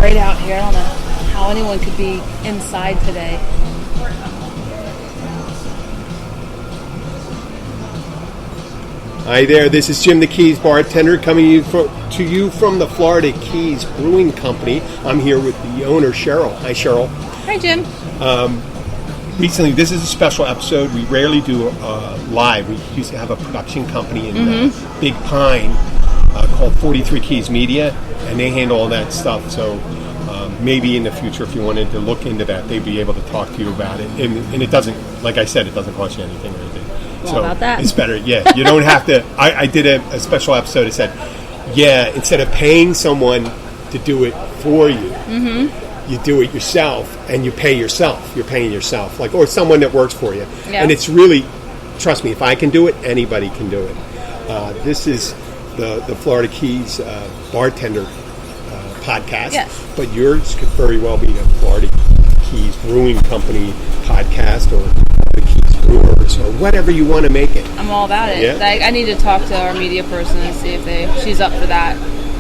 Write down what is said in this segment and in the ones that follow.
great out here. I don't know how anyone could be inside today. Hi there, this is Jim the Keys bartender coming to you from the Florida Keys Brewing Company. I'm here with the owner, Cheryl. Hi, Cheryl. Hi, Jim. Recently, this is a special episode. We rarely do live. We used to have a production company in Big Pine called 43 Keys Media, and they handle all that stuff. So maybe in the future, if you wanted to look into that, they'd be able to talk to you about it. And it doesn't, like I said, it doesn't cost you anything or anything. So about that. It's better, yeah. You don't have to. I did a special episode that said, instead of paying someone to do it for you, you do it yourself, and you pay yourself. You're paying yourself, or someone that works for you. Yeah. And it's really, trust me, if I can do it, anybody can do it. This is the Florida Keys bartender podcast. Yes. But yours could very well be the Florida Keys Brewing Company podcast, or the Keys Brewers, or whatever you want to make it. I'm all about it. Yeah. I need to talk to our media person and see if she's up for that.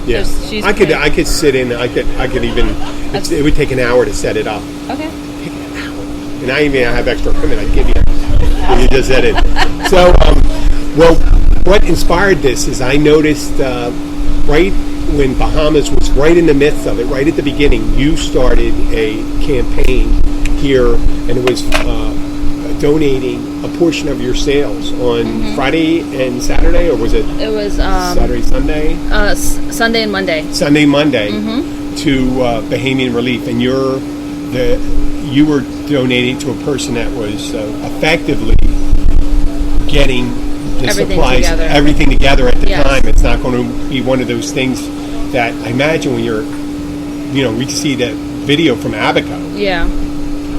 Yeah, I could sit in. I could even. It would take an hour to set it up. Okay. Take an hour, and I have extra equipment. I'd give you. You just said it. So, what inspired this is I noticed right when Bahamas was right in the midst of it, right at the beginning, you started a campaign here, and it was donating a portion of your sales on Friday and Saturday, or was it? It was Saturday, Sunday. Sunday and Monday. Sunday, Monday to Bahamian Relief, and you were donating to a person that was effectively getting the everything together at the time. It's not going to be one of those things that I imagine when you're, we see that video from Abaco. Yeah.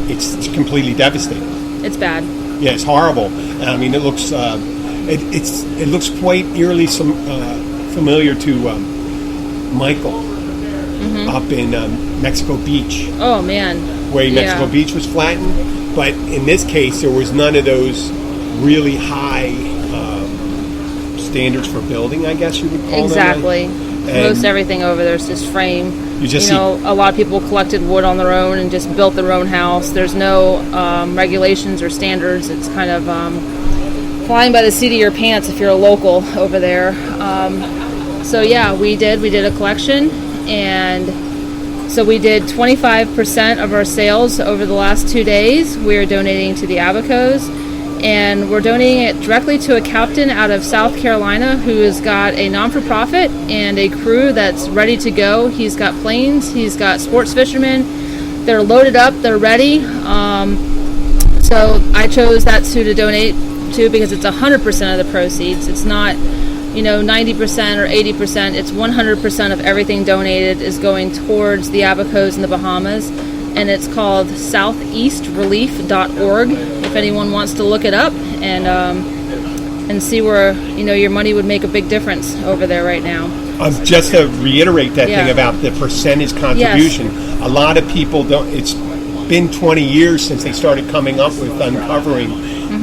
It's completely devastating. It's bad. Yeah, it's horrible. I mean, it looks it looks quite eerily familiar to Michael up in Mexico Beach. Oh man, where Mexico Beach was flattened, but in this case there was none of those really high standards for building, I guess you would call them. Exactly. Most everything over there is just frame. You just a lot of people collected wood on their own and just built their own house. There's no regulations or standards. It's kind of flying by the seat of your pants if you're a local over there. We did a collection, and so we did 25% of our sales over the last 2 days. We are donating to the Abacos, and we're donating it directly to a captain out of South Carolina who has got a non-for-profit and a crew that's ready to go. He's got planes, he's got sports fishermen. They're loaded up, they're ready. So I chose that to donate to because it's 100% of the proceeds. It's not 90% or 80%. It's 100% of everything donated is going towards the Abacos in the Bahamas. And it's called southeastrelief.org if anyone wants to look it up and see where your money would make a big difference over there right now. Just to reiterate that thing about the percentage contribution, a lot of people don't. It's been 20 years since they started coming up with uncovering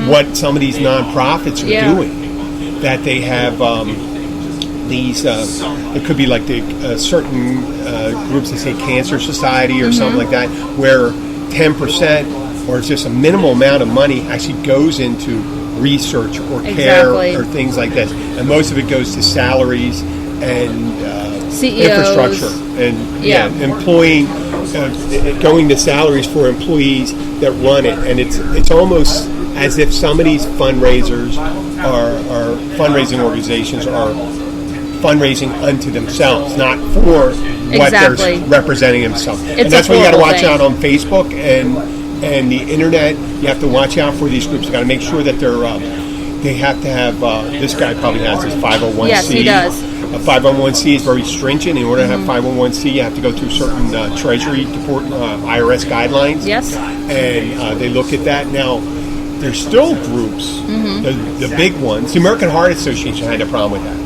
what some of these nonprofits are doing. That they have these, it could be like the certain groups that say Cancer Society or something like that, where 10% or just a minimal amount of money actually goes into research or care or things like that, and most of it goes to salaries and CEOs. Infrastructure and employing, going to salaries for employees that run it, and it's almost as if some of these fundraisers are fundraising organizations are fundraising unto themselves, not for what they're representing themselves. And that's why you got to watch out on Facebook and the internet. You have to watch out for these groups. You got to make sure that they have to have. This guy probably has his 501c. Yes, he does. A 501c is very stringent. In order to have 501c, you have to go through certain Treasury IRS guidelines. Yes. And they look at that now. There's still groups, the big ones. The American Heart Association had a problem with that.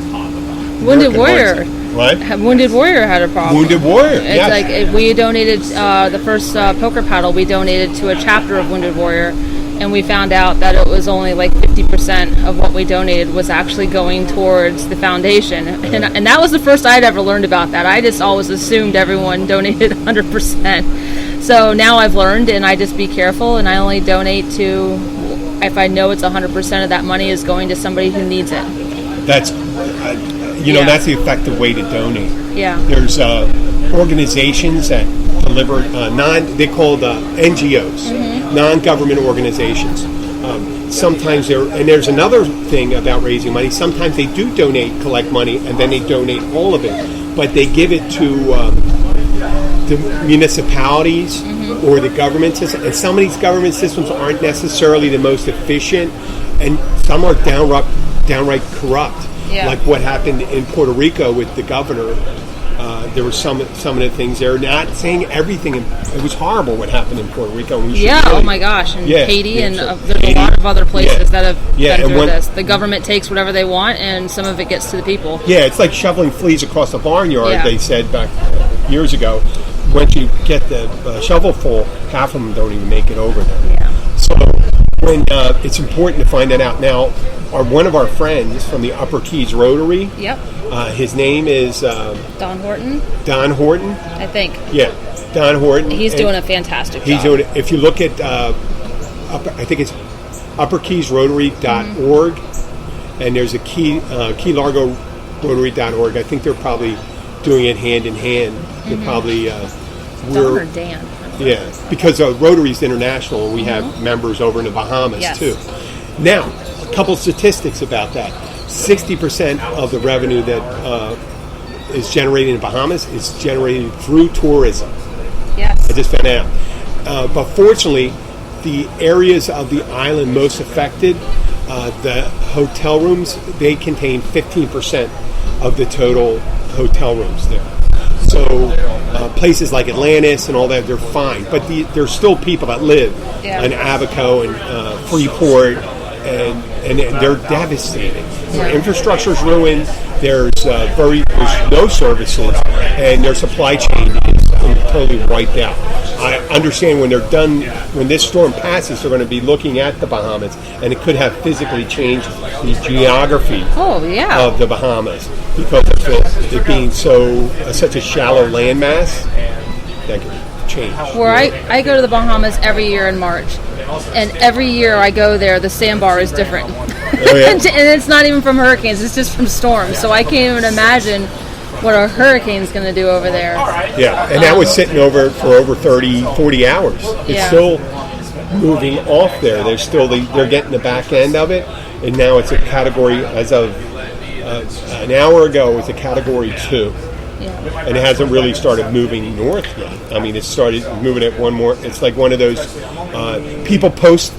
Wounded Warrior. What? Wounded Warrior had a problem. Wounded Warrior, it's like we donated the first poker paddle. We donated to a chapter of Wounded Warrior, and we found out that it was only like 50% of what we donated was actually going towards the foundation. And that was the first I'd ever learned about that. I just always assumed everyone donated 100%. So now I've learned, and I just be careful, and I only donate to, if I know it's 100% of that money is going to somebody who needs it. That's, that's the effective way to donate. Yeah. There's organizations that deliver they call NGOs, non-government organizations. Sometimes there's another thing about raising money. Sometimes they do collect money, and then they donate all of it, but they give it to the municipalities or the government system. And some of these government systems aren't necessarily the most efficient, and some are downright corrupt. Yeah. Like what happened in Puerto Rico with the governor. There were some of the things there. Not saying everything. It was horrible what happened in Puerto Rico. Oh my gosh, and Haiti, and there's a lot of other places that have been through this. The government takes whatever they want, and some of it gets to the people. Yeah, it's like shoveling fleas across a barnyard. They said back years ago. Once you get the shovel full, half of them don't even make it over there. Yeah. So when it's important to find that out. Now, one of our friends from the Upper Keys Rotary. Yep. His name is Don Horton. Don Horton, I think. Yeah, Don Horton. He's doing a fantastic job. He's doing it. If you look at, I think it's upperkeysrotary.org, and there's a Key Largo Rotary.org. I think they're probably doing it hand in hand. They're probably Don or Dan. Yeah, because Rotary's international, and we have members over in the Bahamas too. Now, a couple statistics about that. 60% of the revenue that is generated in the Bahamas is generated through tourism. Yes. I just found out. But fortunately, the areas of the island most affected, the hotel rooms, they contain 15% of the total hotel rooms there. So places like Atlantis and all that, they're fine. But there's still people that live in Abaco and Freeport, and they're devastating. Their infrastructure is ruined. There's no services, and their supply chain is totally wiped out. I understand when they're done, when this storm passes, they're going to be looking at the Bahamas, and it could have physically changed the geography of the Bahamas because of it being such a shallow landmass. That could change. Where I go to the Bahamas every year in March. And every year I go there, the sandbar is different. Oh, yeah. And it's not even from hurricanes, it's just from storms. So I can't even imagine what a hurricane's going to do over there. Yeah, and that was sitting over for over 30, 40 hours. It's still moving off there. They're getting the back end of it, and now it's a category, as of an hour ago, it was a category 2. Yeah. And it hasn't really started moving north yet. I mean, it started moving at one more. It's like one of those people post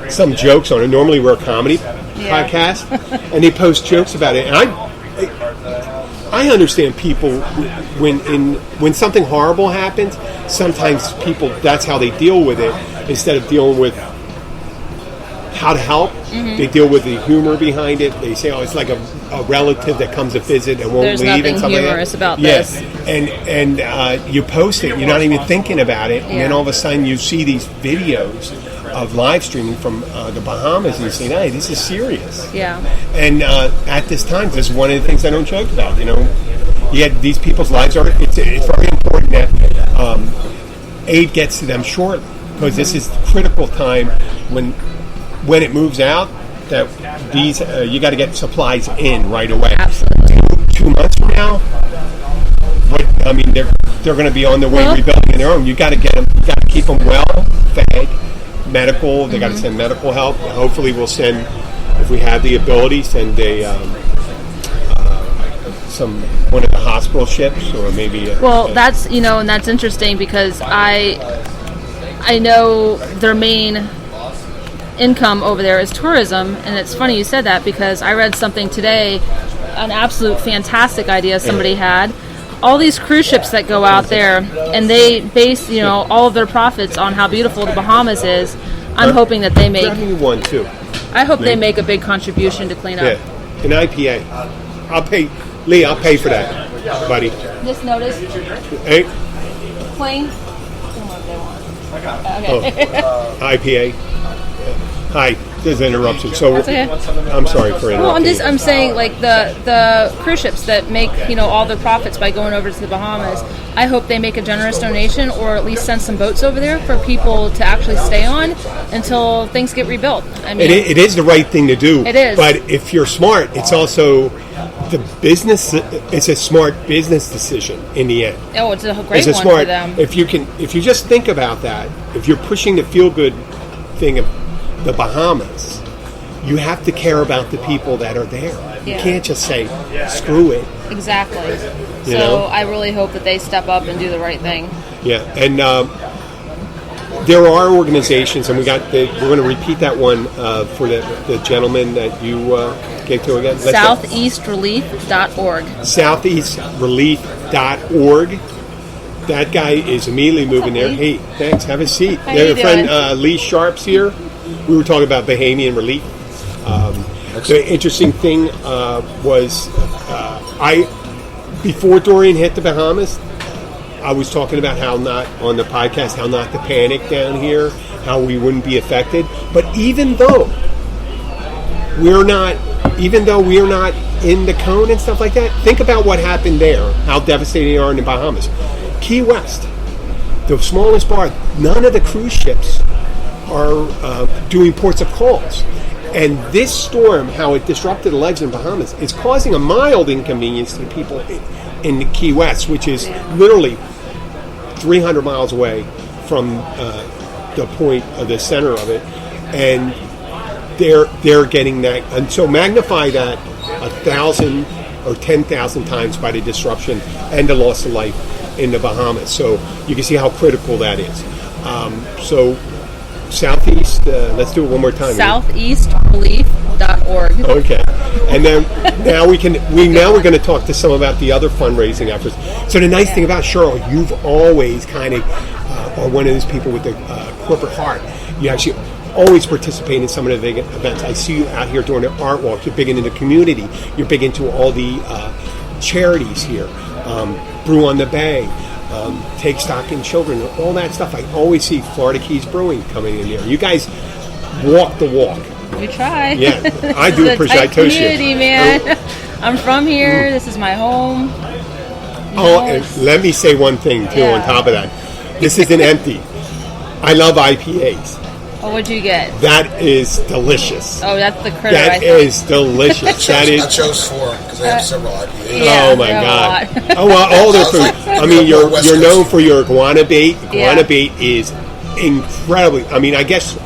some jokes on it. Normally we're a comedy podcast, and they post jokes about it. And I understand people when something horrible happens. Sometimes people, that's how they deal with it. Instead of dealing with how to help, they deal with the humor behind it. They say, "Oh, it's like a relative that comes to visit and won't leave." There's and nothing humorous about this. And you post it, you're not even thinking about it, and then all of a sudden you see these videos of live streaming from the Bahamas, and you say, "Hey, this is serious." Yeah. And at this time, this is one of the things I don't joke about. You know, yet these people's lives are. It's very important that aid gets to them shortly, because this is the critical time when it moves out, that these you got to get supplies in right away. Absolutely. 2 months from now, they're going to be on their way rebuilding their own. You got to get them. You got to keep them well fed, medical. They got to send medical help. Hopefully, we'll send, if we have the ability, send one of the hospital ships, or maybe. That's and that's interesting, because I know their main income over there is tourism, and it's funny you said that, because I read something today, an absolute fantastic idea somebody had. All these cruise ships that go out there, and they base all of their profits on how beautiful the Bahamas is. I'm hoping that they make one too. I hope they make a big contribution to clean up. Yeah, an IPA. I'll pay, Lee. I'll pay for that, buddy. Just notice. Hey. Plain. Okay. IPA. Hi, there's an interruption. So That's okay. I'm sorry for interrupting. Well, I'm saying like the cruise ships that make all their profits by going over to the Bahamas. I hope they make a generous donation, or at least send some boats over there for people to actually stay on until things get rebuilt. I mean, it is the right thing to do. It is. But if you're smart, it's also the business. It's a smart business decision in the end. Oh, it's a great one smart, for them. If you just think about that, if you're pushing the feel good thing of the Bahamas, you have to care about the people that are there. You can't just say, screw it. Exactly. So I really hope that they step up and do the right thing. Yeah, and there are organizations, and we're going to repeat that one for the gentleman that you gave to again. SoutheastRelief.org. SoutheastRelief.org. That guy is immediately moving there. Hey, thanks. Have a seat. Their friend Lee Sharp's here. We were talking about Bahamian relief. The interesting thing was before Dorian hit the Bahamas, I was talking about how not on the podcast, how not to panic down here, how we wouldn't be affected. But even though we're not in the cone and stuff like that, think about what happened there, how devastating they are in the Bahamas. Key West, the smallest bar, none of the cruise ships are doing ports of calls. And this storm, how it disrupted the legs in the Bahamas, is causing a mild inconvenience to the people in the Key West, which is literally 300 miles away from the point of the center of it. And they're getting that. And so magnify that 1,000 or 10,000 times by the disruption and the loss of life in the Bahamas. So you can see how critical that is. So Southeast, let's do it one more time. SoutheastRelief.org. Okay, and then now we're going to talk to some about the other fundraising efforts. So the nice thing about Cheryl, you've always kind of are one of those people with the corporate heart. You actually always participate in some of the big events. I see you out here doing the art walk. You're big into the community. You're big into all the charities here. Brew on the Bay. Take stock in children, all that stuff. I always see Florida Keys Brewing coming in there. You guys walk the walk. We try. Yeah, I do appreciate it. Community, man. I'm from here. This is my home. And let me say one thing too. On top of that, this isn't empty. I love IPAs. Oh, what'd you get? That is delicious. Oh, that's the critter. That is delicious. I chose 4 because I have several IPAs. Oh my God! Oh well, all their food. I mean, you're known for your iguana bait. Iguana bait is incredibly. I mean, I guess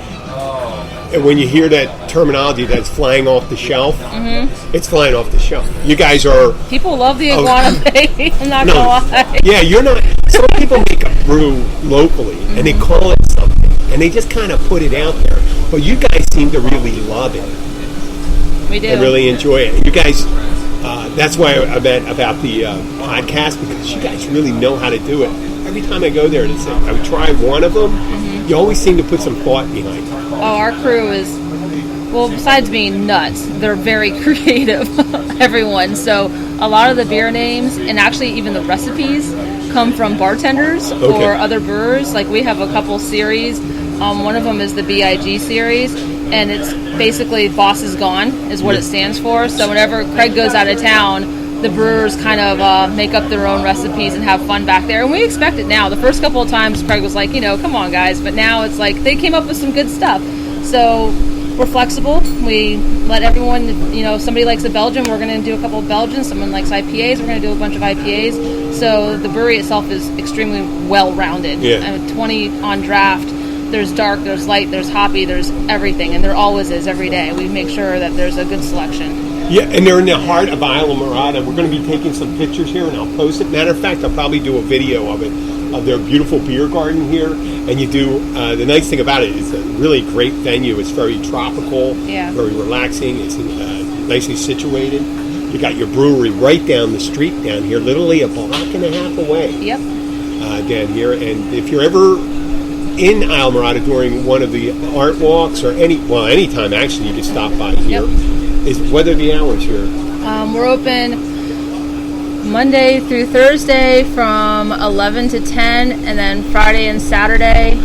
when you hear that terminology, that's flying off the shelf. Mm-hmm. It's flying off the shelf. You guys are. People love the iguana bait. I'm not gonna lie. Yeah, you're not. Some people make a brew locally and they call it something, and they just kind of put it out there. But you guys seem to really love it. We do. And really enjoy it. And you guys, that's why I meant about the podcast, because you guys really know how to do it. Every time I go there, I would try one of them. Mm-hmm. You always seem to put some thought behind it. Oh, our crew is, well, besides being nuts, they're very creative, everyone. So a lot of the beer names, and actually even the recipes, come from bartenders or other brewers. Like we have a couple series. One of them is the BIG series, and it's basically Boss is Gone is what it stands for. So whenever Craig goes out of town, the brewers kind of make up their own recipes and have fun back there. And we expect it now. The first couple of times Craig was like, come on guys. But now it's like they came up with some good stuff. So we're flexible. We let everyone, somebody likes a Belgian, we're going to do a couple of Belgians. Someone likes IPAs, we're going to do a bunch of IPAs. So the brewery itself is extremely well-rounded. Yeah. 20 on draft. There's dark, there's light, there's hoppy, there's everything. And there always is every day. We make sure that there's a good selection. Yeah, and they're in the heart of Islamorada. We're going to be taking some pictures here, and I'll post it. Matter of fact, I'll probably do a video of it, of their beautiful beer garden here. And you do, the nice thing about it is a really great venue. It's very tropical, very relaxing. It's nicely situated. You got your brewery right down the street down here, literally a block and a half away. Yep. Down here. And if you're ever in Islamorada during one of the art walks or anytime actually, you can stop by here. Yep. What are the hours here? We're open Monday through Thursday from 11 to 10, and then Friday and Saturday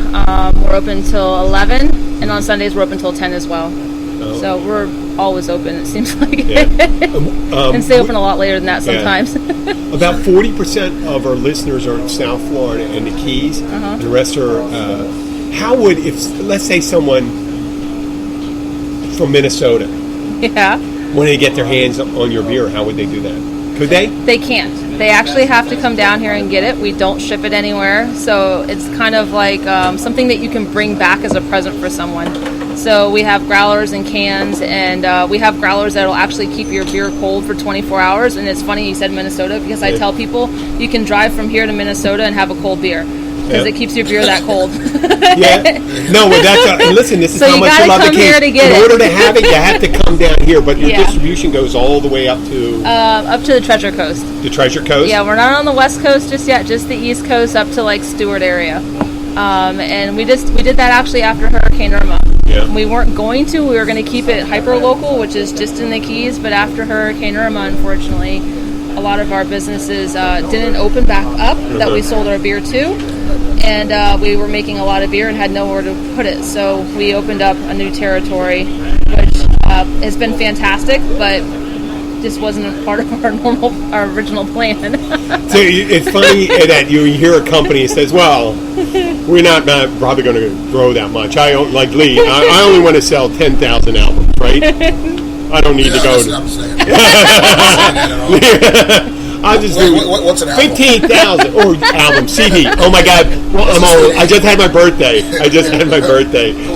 we're open till 11, and on Sundays we're open till 10 as well. Oh. So we're always open, it seems like. Yeah. And stay open a lot later than that sometimes. Yeah. About 40% of our listeners are in South Florida and the Keys. The rest are... how would, if let's say someone from Minnesota wanted to get their hands on your beer, how would they do that? Could they? They can't. They actually have to come down here and get it. We don't ship it anywhere. So it's kind of like something that you can bring back as a present for someone. So we have growlers and cans, and we have growlers that will actually keep your beer cold for 24 hours. And it's funny you said Minnesota, because I tell people you can drive from here to Minnesota and have a cold beer. Because it keeps your beer that cold. No, well, that's listen. This is so how much you love the Keys. In order to have it, you have to come down here. But your distribution goes all the way up to the Treasure Coast. The Treasure Coast. Yeah, we're not on the West Coast just yet. Just the East Coast up to like Stewart area. And we did that actually after Hurricane Irma. Yeah. We weren't going to. We were going to keep it hyper local, which is just in the Keys. But after Hurricane Irma, unfortunately, a lot of our businesses didn't open back up that we sold our beer to. And we were making a lot of beer and had nowhere to put it. So we opened up a new territory, which has been fantastic, but just wasn't a part of our original plan. So it's funny that you hear a company that says, well, we're not probably going to grow that much. I don't, like Lee, I only want to sell 10,000 albums, right? I don't need to go to... I'll just do what's an album? 15,000 or album CD. Oh my God! Well, I just had my birthday.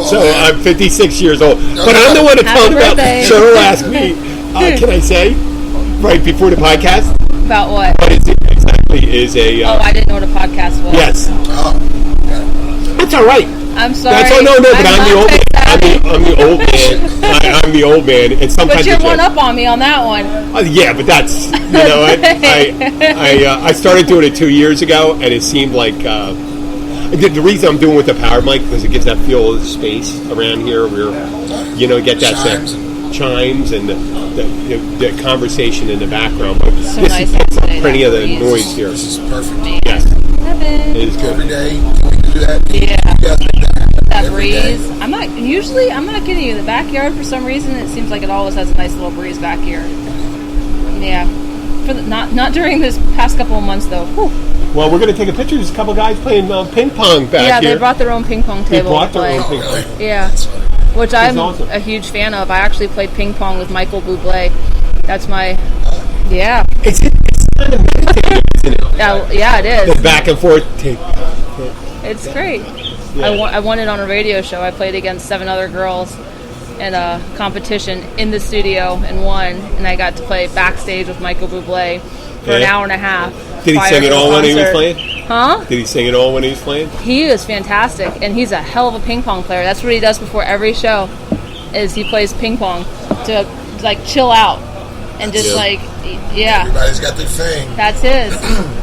So I'm 56 years old. But I'm the one to tell them about. Cheryl asked me, "Can I say right before the podcast about what? What is it exactly? Is a? I didn't know what a podcast was. Yes. That's all right. I'm sorry. That's no, but I'm the old man. I'm the old man. I'm the old man, and sometimes. But you're one up on me on that one. Yeah, but that's I started doing it 2 years ago, and it seemed like the reason I'm doing with the power mic because it gives that feel of space around here. Where get that chimes and the conversation in the background. But so this nice picks up plenty of the noise here. This is perfect. Yes. It is good. Every day we do that. Yeah. That breeze. I'm not kidding you. The backyard, for some reason, it seems like it always has a nice little breeze back here. Yeah. Not during this past couple of months though. Whew. Well, we're going to take a picture. There's a couple of guys playing ping pong back here. Yeah, they brought their own ping pong table. They brought their own ping pong. Yeah. Which I'm awesome. A huge fan of. I actually played ping pong with Michael Bublé. That's my... Yeah. It's kind of meditative, isn't it? Yeah, it is. The back and forth. It's great. Yeah. I won it on a radio show. I played against 7 other girls in a competition in the studio and won. And I got to play backstage with Michael Bublé for an hour and a half. Did he sing it all when he was playing? Huh? Did he sing it all when he was playing? He is fantastic, and he's a hell of a ping pong player. That's what he does before every show, is he plays ping pong to chill out and just Everybody's got their thing. That's his,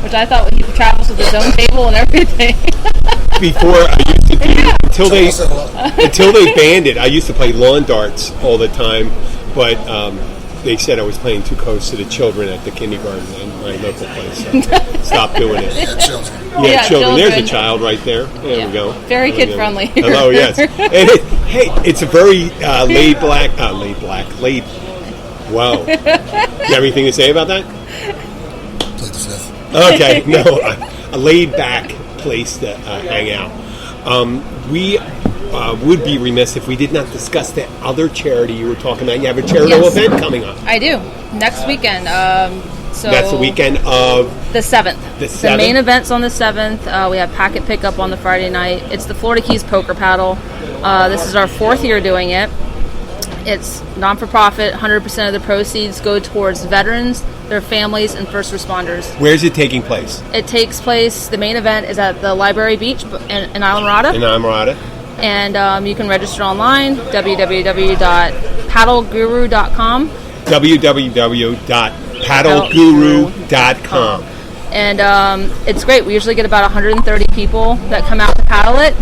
which I thought he travels with his own table and everything. Before I used to do until they banned it. I used to play lawn darts all the time, but they said I was playing too close to the children at the kindergarten in my local place. So stopped doing it. Yeah, children. Yeah, children. There's a child right there. There we go. Very kid friendly. Hello, yes. And it's a very laid back. Wow. You have anything to say about that? Plead the fifth. Okay, no, a laid back place to hang out. We would be remiss if we did not discuss the other charity you were talking about. You have a charitable event coming up. I do. Next weekend. So that's the weekend of... The 7th. The main event's on the 7th. We have packet pickup on the Friday night. It's the Florida Keys Poker Paddle. This is our 4th year doing it. It's non-for-profit. 100% of the proceeds go towards veterans, their families, and first responders. Where is it taking place? It takes place... The main event is at the Library Beach in Islamorada. And you can register online, www.paddleguru.com. www.paddleguru.com. And it's great. We usually get about 130 people that come out to paddle it.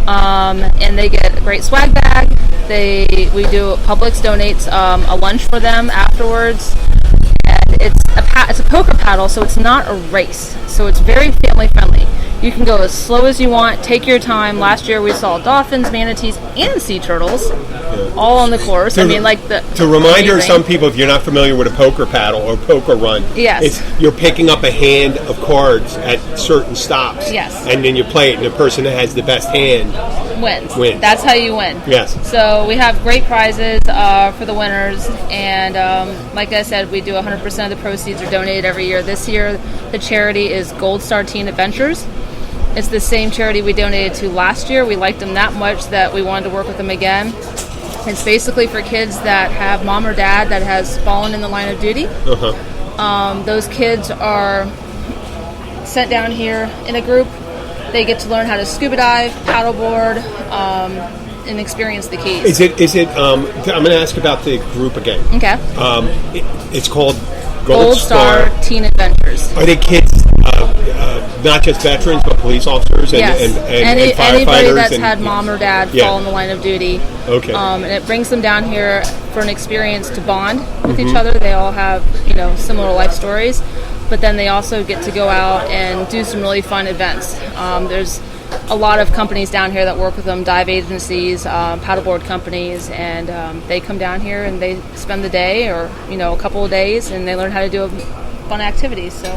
And they get a great swag bag. We do... Publix donates a lunch for them afterwards. And it's a poker paddle, so it's not a race. So it's very family friendly. You can go as slow as you want. Take your time. Last year we saw dolphins, manatees, and sea turtles, all on the course. To reminder some people, if you're not familiar with a poker paddle or poker run, yes, you're picking up a hand of cards at certain stops. Yes, and then you play it, and the person that has the best hand wins. That's how you win. Yes. So we have great prizes for the winners, and like I said, we do 100% of the proceeds are donated every year. This year, the charity is Gold Star Teen Adventures. It's the same charity we donated to last year. We liked them that much that we wanted to work with them again. It's basically for kids that have mom or dad that has fallen in the line of duty. Those kids are sent down here in a group. They get to learn how to scuba dive, paddleboard, and experience the Keys. Is it? I'm going to ask about the group again. Okay. It's called Gold Star Teen Adventures. Are they kids? Not just veterans, but police officers and, yes. and firefighters. Anybody that's had mom or dad fall in the line of duty. Okay. And it brings them down here for an experience to bond with each other. They all have, similar life stories. But then they also get to go out and do some really fun events. There's a lot of companies down here that work with them, dive agencies, paddleboard companies, and they come down here and they spend the day or, a couple of days, and they learn how to do fun activities. So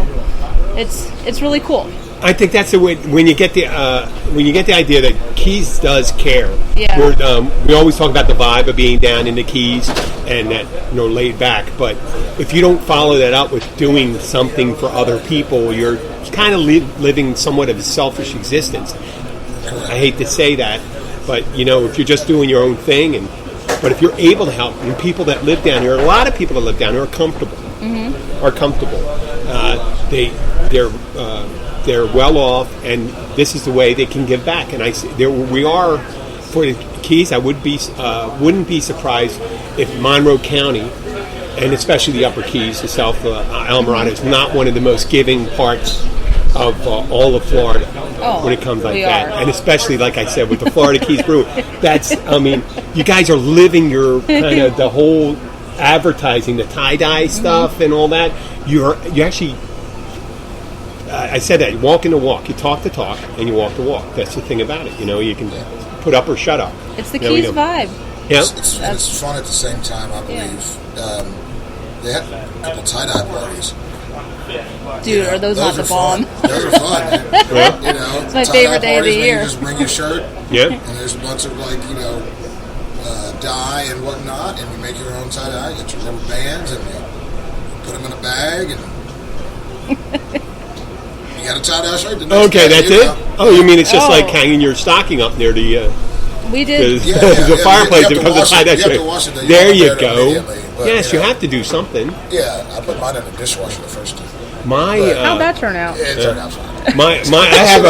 it's really cool. I think that's the way when you get the idea that Keys does care. Yeah. We always talk about the vibe of being down in the Keys and that laid back. But if you don't follow that up with doing something for other people, you're kind of living somewhat of a selfish existence. I hate to say that, but if you're just doing your own thing, but if you're able to help, and people that live down here, a lot of people that live down here are comfortable. Are comfortable. They're well off, and this is the way they can give back. And we are for the Keys. I wouldn't be surprised if Monroe County, and especially the Upper Keys, the South Alvarado, is not one of the most giving parts of all of Florida when it comes like that. And especially, like I said, with the Florida Keys Brewing, you guys are living your kind of the whole advertising, the tie-dye stuff and all that. You actually, I said that, you walk in the walk, you talk the talk, and you walk the walk. That's the thing about it. You can put up or shut up. It's the Keys vibe. Yeah. It's fun at the same time, I believe. They had a couple tie-dye parties. Dude, are those not the bomb? Those are fun, man. It's my favorite day of the year. You just bring your shirt, and there's a bunch of dye and whatnot, and you make your own tie-dye, get your rubber bands, and you put them in a bag, and you got a tie-dye shirt. Okay, that's it? Oh, you mean it's just like hanging your stocking up near the... We did. The fireplace becomes a tie-dye shirt. There you go. But, yes, you have to do something. Yeah, I put mine in the dishwasher the first time. How'd that turn out? It turned out fine. I have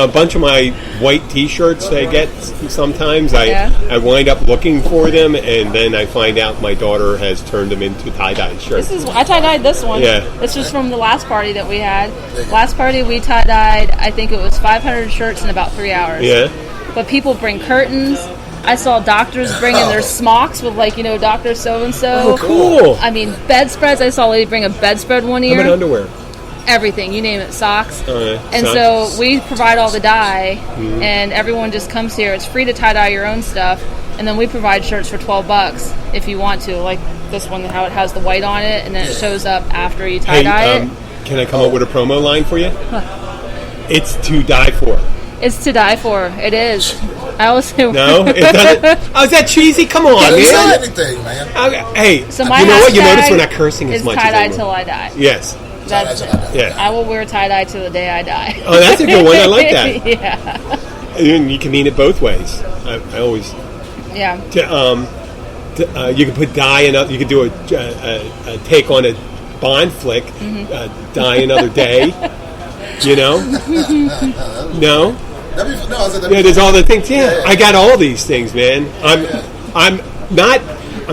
a bunch of my white T-shirts that I get sometimes. I wind up looking for them, and then I find out my daughter has turned them into tie-dye shirts. I tie-dyed this one. Yeah. This was from the last party that we had. Last party we tie-dyed, I think it was 500 shirts in about 3 hours. Yeah. But people bring curtains. I saw doctors bringing their smocks with, Dr. So-and-so. Oh, cool. I mean, bedspreads. I saw a lady bring a bedspread one year. How about underwear? Everything. You name it. Socks. And socks. so we provide all the dye, and everyone just comes here. It's free to tie-dye your own stuff. And then we provide shirts for $12 if you want to. Like this one, how it has the white on it, and then it shows up after you tie-dye it. Can I come up with a promo line for you? Huh. It's to die for. It's to die for. It is. I also no. It doesn't. Oh, is that cheesy? Come on, man. It's not anything, man. Hey, so my you know what? You notice we're not cursing as much. It's tie-dye till I die. Yes. That's it. I will wear tie-dye till the day I die. Oh, that's a good one. I like that. Yeah. And you can mean it both ways. I always. Yeah. You can put dye in. You can do a take on a Bond flick. Die another day. No. There's all the things. Yeah, I got all these things, man. I'm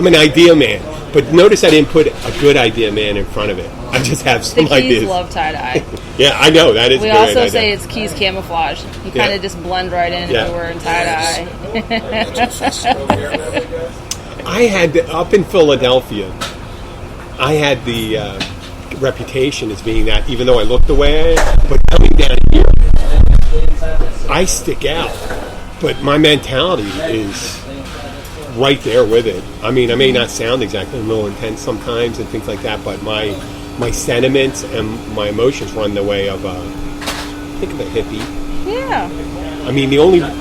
an idea man, but notice I didn't put a good idea man in front of it. I just have some the Keys ideas. Love tie-dye. Yeah, I know that is. We also say it's Keys camouflage. You kind of just blend right in if you're wearing tie-dye. I had up in Philadelphia. I had the reputation as being that, even though I looked the way I am, but coming down here, I stick out. But my mentality is right there with it. I mean, I may not sound exactly a little intense sometimes and things like that, but my sentiments and my emotions run the way of think of a hippie. Yeah. I mean,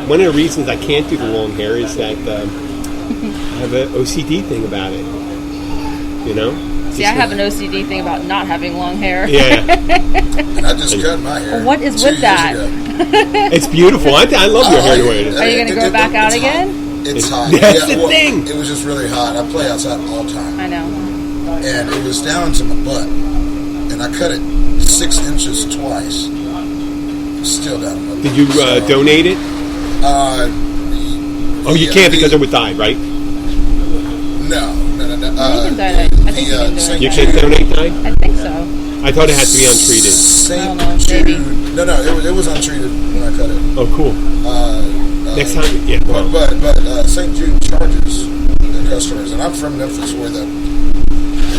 one of the reasons I can't do the long hair is that I have an OCD thing about it. You know? See, I have an OCD thing about not having long hair. Yeah. And I just cut my hair. What is with that? It's beautiful. I love your hair the way it is. Are you going to grow it back out again? It's hot. That's the thing. It was just really hot. I play outside all the time. I know. And it was down to my butt. And I cut it 6 inches twice. Still down to my butt. Did you donate it? You can't because it would die, right? No. You can donate. I think you can donate dye? I think so. I thought it had to be untreated. St. Jude. No, it was untreated when I cut it. Oh, cool. Next time, yeah. Well. But St. Jude charges their customers, and I'm from Memphis,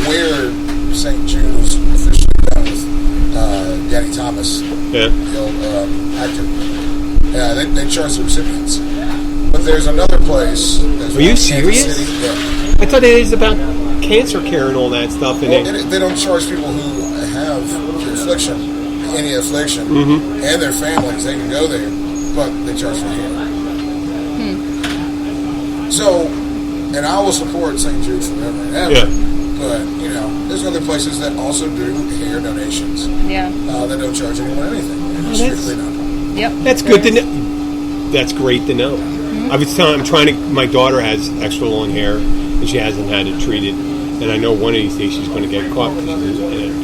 where St. Jude was officially done with Danny Thomas, the old actor. Yeah, they charge the recipients. But there's another place. Are you serious? I thought it is about cancer care and all that stuff. Well, they don't charge people who have any affliction, and their families. They can go there, but they charge for hair. So, and I will support St. Jude forever and ever. Yeah. But, there's other places that also do hair donations. Yeah. That don't charge anyone anything. Strictly not. Yep. That's good to know. That's great to know. My daughter has extra long hair, and she hasn't had it treated. And I know one of these days she's going to get caught.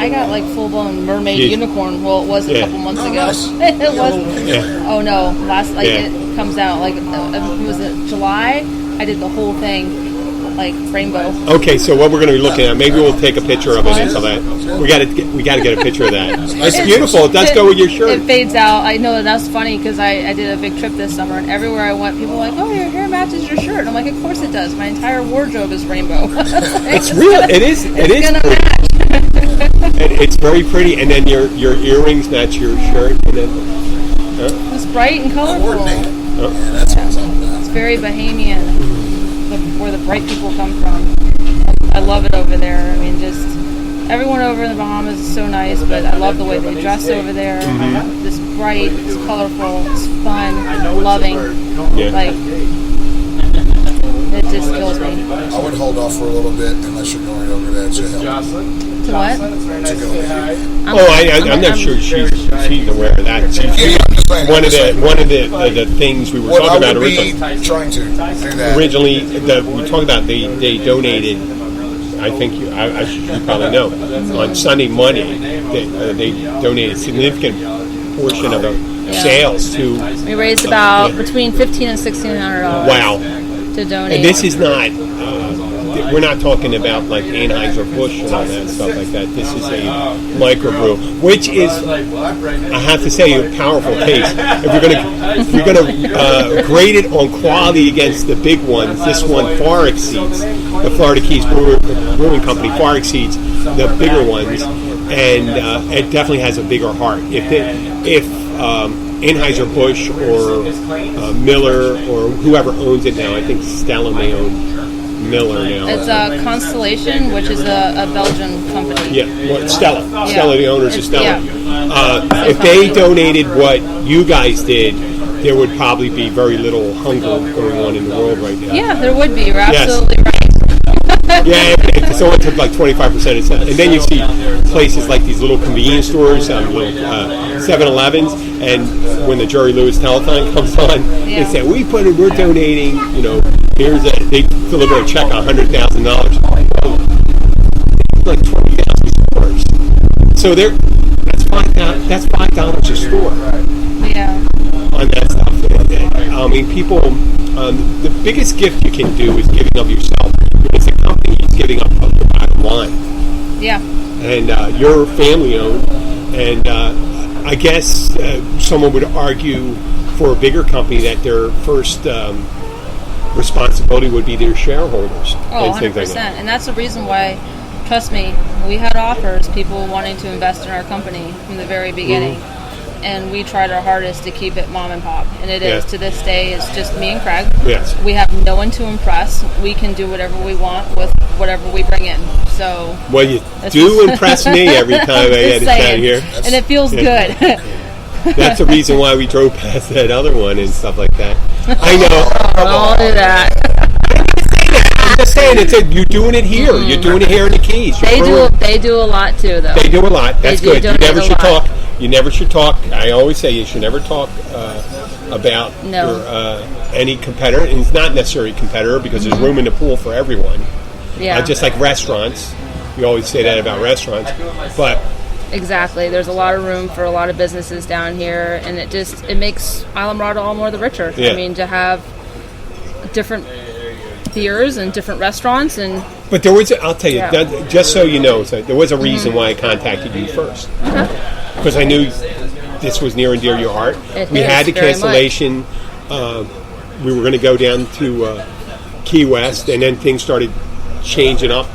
I got like full-blown mermaid unicorn. Well, it was a couple months ago. Nice. It was. Yeah. Oh no! It comes out was it July? I did the whole thing, like rainbow. Okay, so what we're going to be looking at? Maybe we'll take a picture of it until that. We got to get a picture of that. It's beautiful. It does go with your shirt. It fades out. I know that's funny because I did a big trip this summer, and everywhere I went, people were like, "Oh, your hair matches your shirt." And I'm like, "Of course it does. My entire wardrobe is rainbow." It's real. It is. It is gonna match. It's very pretty, and then your earrings match your shirt, and then it's bright and colorful. Coordinated. Yeah, that's what it's all about. It's very Bahamian, where the bright people come from. I love it over there. I mean, just everyone over in the Bahamas is so nice, but I love the way they dress over there. It's bright, it's colorful, it's fun, loving. Like, it just kills me. I would hold off for a little bit unless you're going over there to help. To what? To go there. I'm not sure she's aware of that. One of the things we were talking about originally. Trying to do that. Originally, we talked about they donated. I think you probably know. On Sunday money, they donated a significant portion of the sales to. We raised about between $1,500 and $1,600. Wow. To donate. And this is not. We're not talking about like Anheuser-Busch and all that stuff like that. This is a microbrew, which is, I have to say, a powerful taste. If we're gonna grade it on quality against the big ones, this one far exceeds the Florida Keys Brewing Company. Far exceeds the bigger ones, and it definitely has a bigger heart. If Anheuser-Busch or Miller or whoever owns it now, I think Stella may own Miller now. It's Constellation, which is a Belgian company. Yeah, well, Stella. Yeah. Stella, the owners of Stella. Yeah. If they donated what you guys did, there would probably be very little hunger going on in the world right now. Yeah, there would be. You're absolutely right. Yeah, if someone took like 25% of and then you see places like these little convenience stores, little 7-Elevens, and when the Jerry Lewis telethon comes on, they say, we're donating, they deliver a check of $100,000. Like 20,000 stores. So that's $5 a store. Yeah. On that stuff. I mean, people, the biggest gift you can do is giving of yourself. As a company, it's giving up of the bottom line. Yeah. And you're family owned, and I guess someone would argue for a bigger company that their first responsibility would be their shareholders. Oh, and 100%. And that's the reason why trust me, we had offers, people wanting to invest in our company from the very beginning. And we tried our hardest to keep it mom and pop. And it is, to this day, it's just me and Craig. Yes. We have no one to impress. We can do whatever we want with whatever we bring in. So, well, you do impress me every time I get down here. And it feels good. That's the reason why we drove past that other one and stuff like that. I know. I'll do that. I'm just saying, you're doing it here. You're doing it here in the Keys. They do a lot too, though. They do a lot. That's good. You never should talk. You never should talk. I always say you should never talk about any competitor. And it's not necessarily a competitor because there's room in the pool for everyone. Yeah. Just like restaurants. You always say that about restaurants. But exactly. There's a lot of room for a lot of businesses down here. And it makes Islamorada all more the richer. Yeah. I mean, to have different beers and different restaurants but there was, I'll tell you, just so you know, there was a reason why I contacted you first. Because I knew this was near and dear to your heart. We had the cancellation. We were going to go down to Key West, and then things started changing up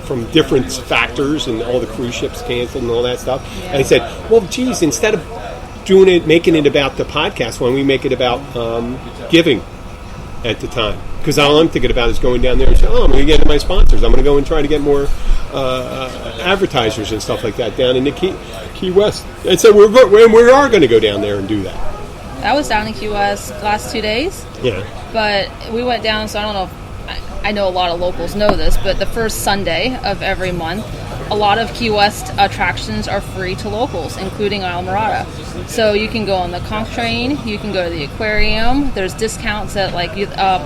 from different factors, and all the cruise ships canceled and all that stuff. Yeah. And I said, well, geez, instead of making it about the podcast, why don't we make it about giving at the time? Because all I'm thinking about is going down there and saying, I'm going to get my sponsors. I'm going to go and try to get more advertisers and stuff like that down in the Key West. And so we are going to go down there and do that. I was down in Key West the last 2 days. Yeah. But we went down, so I don't know if I know a lot of locals know this, but the first Sunday of every month, a lot of Key West attractions are free to locals, including Islamorada. So you can go on the conch train, you can go to the aquarium. There's discounts at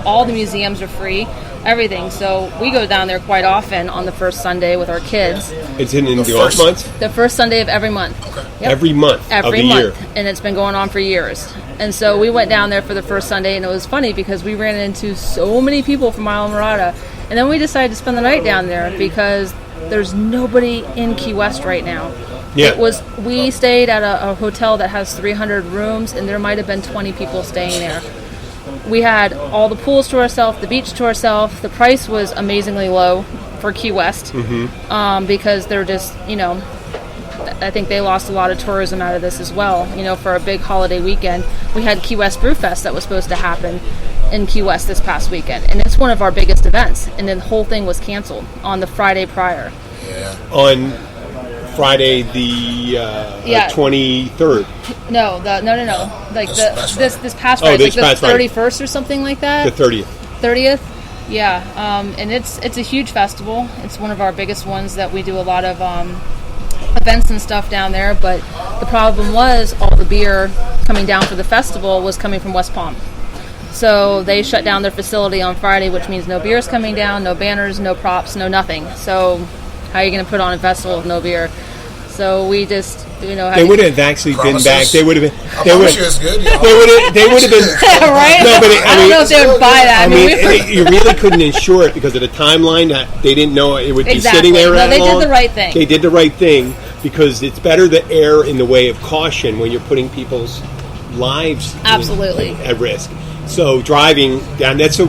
all the museums are free, everything. So we go down there quite often on the first Sunday with our kids. It's in the off months? The first Sunday of every month. Okay. Yep. Every month of the year. And it's been going on for years. And so we went down there for the first Sunday, and it was funny because we ran into so many people from Islamorada. And then we decided to spend the night down there because there's nobody in Key West right now. Yeah. We stayed at a hotel that has 300 rooms, and there might have been 20 people staying there. We had all the pools to ourselves, the beach to ourselves. The price was amazingly low for Key West because they're just, I think they lost a lot of tourism out of this as well. For a big holiday weekend, we had Key West Brew Fest that was supposed to happen in Key West this past weekend, and it's one of our biggest events. And then the whole thing was canceled on the Friday prior. Yeah. On Friday the 23rd. No. Like this past Friday, this past 31st or something like that. The 30th. 30th. Yeah. And it's a huge festival. It's one of our biggest ones that we do a lot of events and stuff down there. But the problem was all the beer coming down for the festival was coming from West Palm. So they shut down their facility on Friday, which means no beer's coming down, no banners, no props, no nothing. So how are you going to put on a festival with no beer? So we just, they would have actually been back. They would have been. They would have been. Right? No, but I don't know if they would buy that. You really couldn't insure it because of the timeline. That they didn't know it would be sitting there. No, they did the right thing. They did the right thing because it's better to err in the way of caution when you're putting people's lives at risk. So driving down, that's a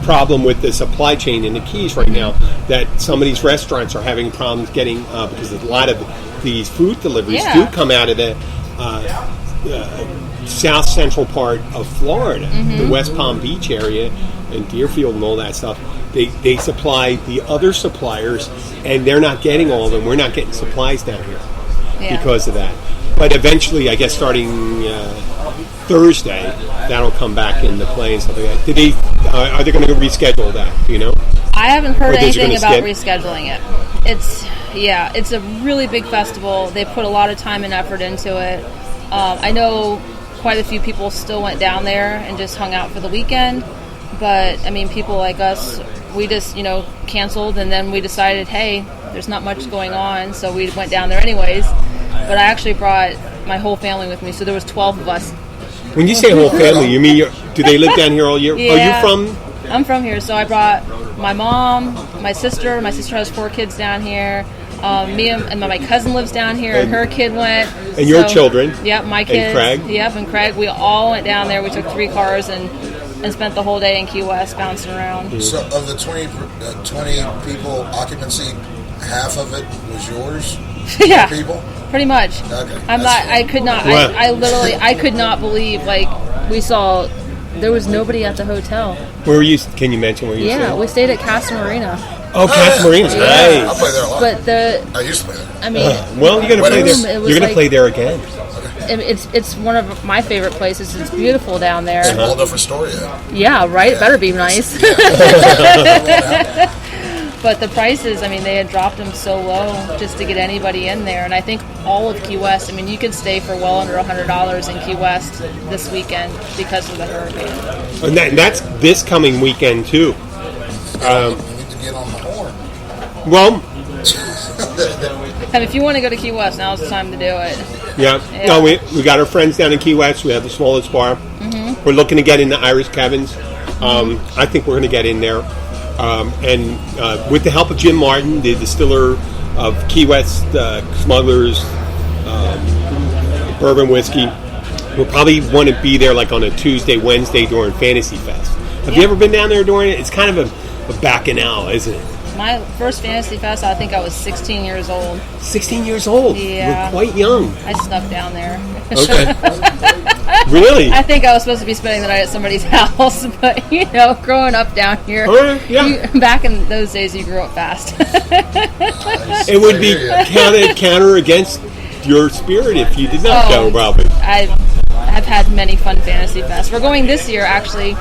problem with the supply chain in the Keys right now, that some of these restaurants are having problems getting, because a lot of these food deliveries do come out of the south central part of Florida, the West Palm Beach area and Deerfield and all that stuff. They supply the other suppliers, and they're not getting all of them. We're not getting supplies down here because of that. But eventually, I guess starting Thursday, that'll come back into play and stuff like that. Are they going to reschedule that? Do you know? I haven't heard anything about rescheduling it. It's a really big festival. They put a lot of time and effort into it. I know quite a few people still went down there and just hung out for the weekend. But, I mean, people like us, we just, canceled, and then we decided, hey, there's not much going on, so we went down there anyways. But I actually brought my whole family with me, so there was 12 of us. When you say whole family, you mean do they live down here all year? Yeah. Are you from? I'm from here, so I brought my mom, my sister. My sister has 4 kids down here. Me and my cousin lives down here, and her kid went. And your children. Yep, my kids. And Craig. Yep, and Craig. We all went down there. We took 3 cars and and spent the whole day in Key West bouncing around. So of the 20 people occupancy, half of it was yours? Yeah. People? Pretty much. Okay. I could not. I literally, I could not believe. Like we saw, there was nobody at the hotel. Where were you? Can you mention where you stayed? Yeah, we stayed at Casa Marina. Oh, Casa Marina, I nice. play there a lot. But I used to play there. I mean, Well, you're gonna play room, there. it was You're gonna like- play there again. it's one of my favorite places. It's beautiful down there. It's a whole different story. Yeah, right. It better be nice. Yeah. But the prices, I mean, they had dropped them so low just to get anybody in there. And I think all of Key West, I mean, you could stay for well under $100 in Key West this weekend because of the hurricane. And that's this coming weekend too. You need to get on the horn. Well, And if you want to go to Key West, now's the time to do it. yeah. Yeah. No, we got our friends down in Key West. We have the smallest bar. Mm-hmm. We're looking to get into Irish Kevin's. I think we're going to get in there. And with the help of Jim Martin, the distiller of Key West Smugglers Bourbon Whiskey, we'll probably want to be there like on a Tuesday, Wednesday during Fantasy Fest. Have you ever been down there during it? It's kind of a bacchanal, isn't it? My first Fantasy Fest, I think I was 16 years old. 16 years old. Yeah. We're quite young. I snuck down there. Okay. Really? I think I was supposed to be spending the night at somebody's house, but growing up down here, Yeah. back in those days, you grew up fast. It would be counter against your spirit if you did not go, Robin. I've had many fun Fantasy Fests. We're going this year, actually.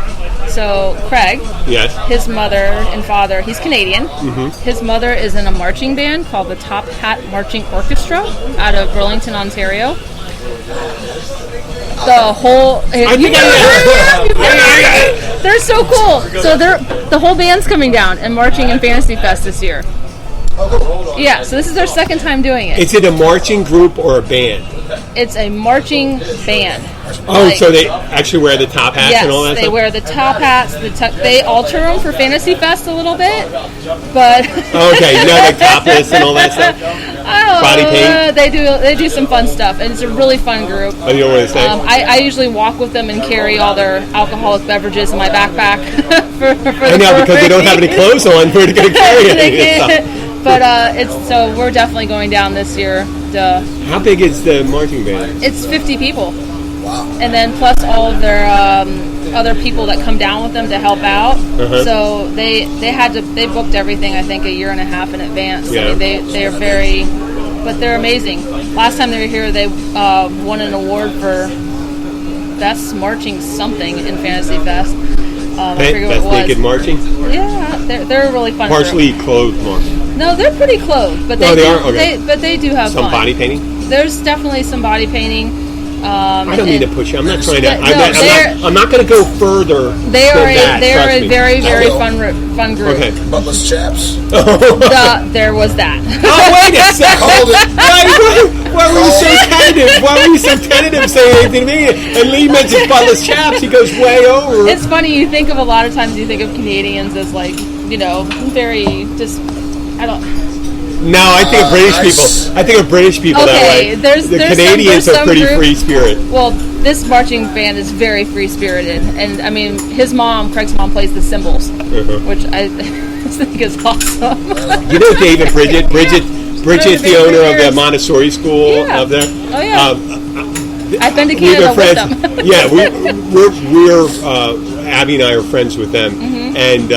So Craig, Yes. his mother and father, he's Canadian. Mm-hmm. His mother is in a marching band called the Top Hat Marching Orchestra out of Burlington, Ontario. The whole they're so cool. So the whole band's coming down and marching in Fantasy Fest this year. Yeah, so this is their second time doing it. Is it a marching group or a band? It's a marching band. Oh, so they actually wear the top hats and all that Yes, they stuff? wear the top hats. They alter them for Fantasy Fest a little bit, but Okay, like topless and all that stuff? Body paint? They do some fun stuff, and it's a really fun group. Oh, you don't want to say? I usually walk with them and carry all their alcoholic beverages in my backpack. for I know, because they don't have any clothes on. Where are they going to carry any of this stuff? But so we're definitely going down this year. How big is the marching band? It's 50 people. Wow. And then plus all of their other people that come down with them to help out. So they booked everything, I think, a year and a half in advance. Yeah. I mean, they are but they're amazing. Last time they were here, they won an award for best marching something in Fantasy Fest. I forget what it Best was. naked marching? Yeah, they're a really fun group. Partially clothed marching. No, they're pretty clothed, but they are? Okay. they do have Some fun. body painting? There's definitely some body painting. I don't mean to push you. I'm not trying to. No, I'm not going to go further. They are than they are trust a me. very will. fun group. Okay. Buttless chaps. There was that. Oh, wait a second. Hold it. Why were you so tentative? Why were you so tentative saying anything to me? And Lee mentions buttless chaps. He goes way over. It's funny. You think of a lot of times you think of Canadians as like very just I don't. No, I think of British nice. people. I think of British people that Okay, way. there's Canadians some are pretty group- free spirit. Well, this marching band is very free spirited, and I mean Craig's mom plays the cymbals, which I think is awesome. You know David Bridget? Bridget's the David owner of the Bridget. Montessori school Yeah. up there. Oh yeah. I've been to We've Canada been friends. with them. Yeah, we're Abby and I are friends with them, and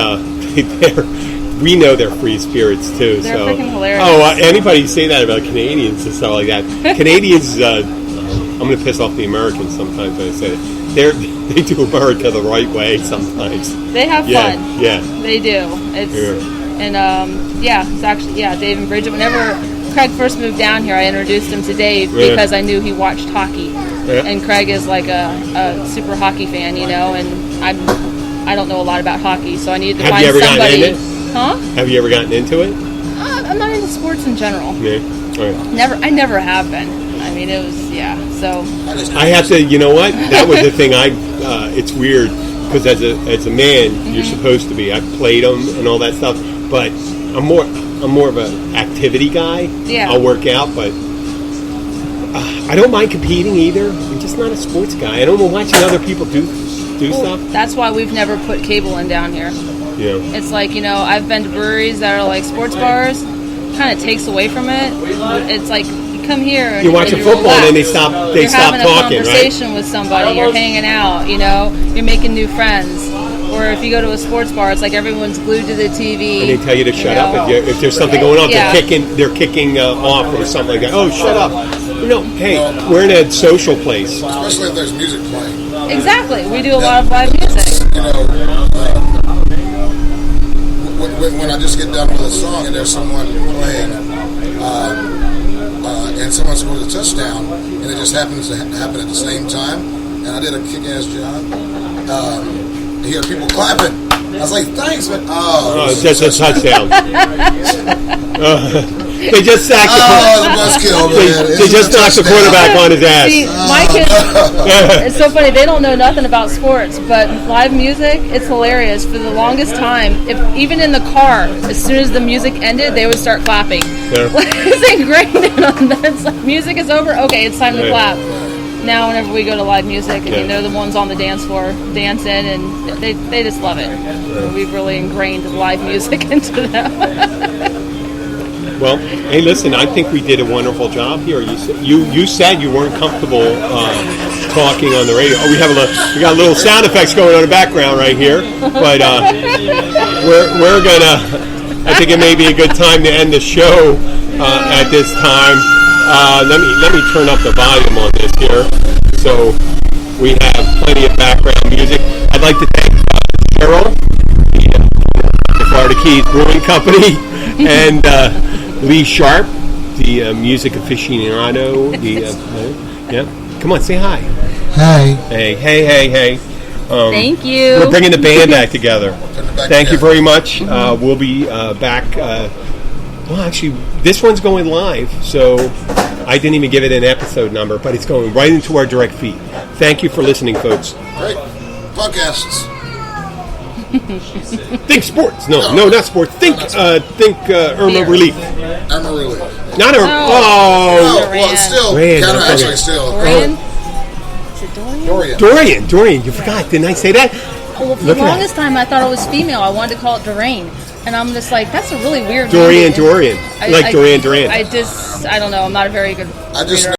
we know they're free spirits too. They're so freaking hilarious. Anybody say that about Canadians and stuff like that? Canadians, I'm going to piss off the Americans sometimes when I say it. They do America the right way sometimes. They have fun. Yeah. They do. And it's actually Dave and Bridget. Whenever Craig first moved down here, I introduced him to Dave because I knew he watched hockey, and Craig is like a super hockey fan, and I don't know a lot about hockey, so I needed to find somebody. Gotten into it? Huh? Have you ever gotten into it? I'm not into sports in general. Yeah. All right. I never have been. I mean, it was so. I have to. You know what? That was the thing. It's weird because as a man, you're supposed to be. I've played them and all that stuff, but I'm more of an activity guy. Yeah. I'll work out, but I don't mind competing either. I'm just not a sports guy. I don't know watching other people do do stuff. That's why we've never put cable in down here. Yeah. It's like, I've been to breweries that are like sports bars. Kind of takes away from it. It's like you come here and you're watching football and then they stop you're stop having talking, a conversation with somebody. You're hanging out. You're making new friends. Or if you go to a sports bar, it's like everyone's glued to the TV. And they tell you to shut up if there's something going on. Yeah. They're kicking off or something like that. Oh, shut up! Hey, we're in a social place. Especially if there's music playing. Exactly, we do a lot of live music. When I just get done with a song and there's someone playing, and someone scores a touchdown, and it just happens to happen at the same time, and I did a kick-ass job. You hear people clapping. I was like, thanks, but it's just a touchdown. They just sacked the buzzkill, man. They just knocked the quarterback on his ass. See, my kids, it's so funny. They don't know nothing about sports, but live music, it's hilarious. For the longest time, even in the car, as soon as the music ended, they would start clapping. Yeah. It's ingrained in them. It's like, music is over? Okay, it's time to clap. Now, whenever we go to live music, and the ones on the dance floor dancing, and they just love it. We've really ingrained live music into them. Well, hey, listen, I think we did a wonderful job here. You said you weren't comfortable talking on the radio. Oh, we got a little sound effects going on in the background right here, but we're gonna. I think it may be a good time to end the show at this time. Let me turn up the volume on this here, so we have plenty of background music. I'd like to thank Cheryl, the Florida Keys Brewing Company, and Lee Sharp, the music aficionado. Come on, say hi. Hi. Hey. Thank you. We're bringing the band back together. Thank you very much. We'll be back. Well, actually, this one's going live, so I didn't even give it an episode number, but it's going right into our direct feed. Thank you for listening, folks. Great. Podcasts. Think sports. No, not sports. Think Irma Relief. Irma Relief. Not Irma. Oh, well, it's still. Actually, still. Is it Dorian? Dorian. You forgot. Didn't I say that? Well, for the longest time, I thought it was female. I wanted to call it Doreen. And I'm just like, that's a really weird Dorian. name. Duran. I don't know. I'm not a very good I just know